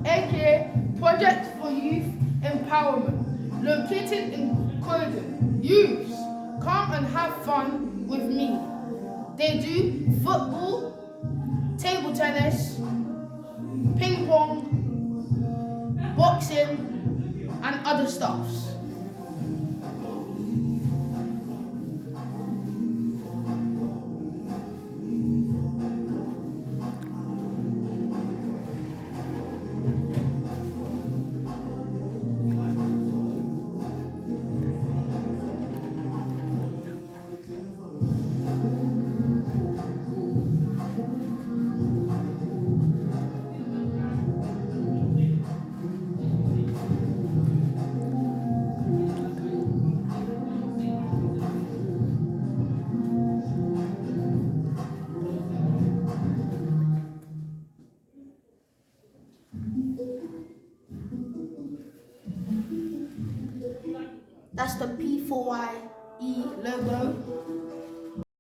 aka Project for Youth Empowerment, located in Croydon. Youths, come and have fun with me. They do football, table tennis, ping pong, boxing, and other stuffs. That's the P4YE logo.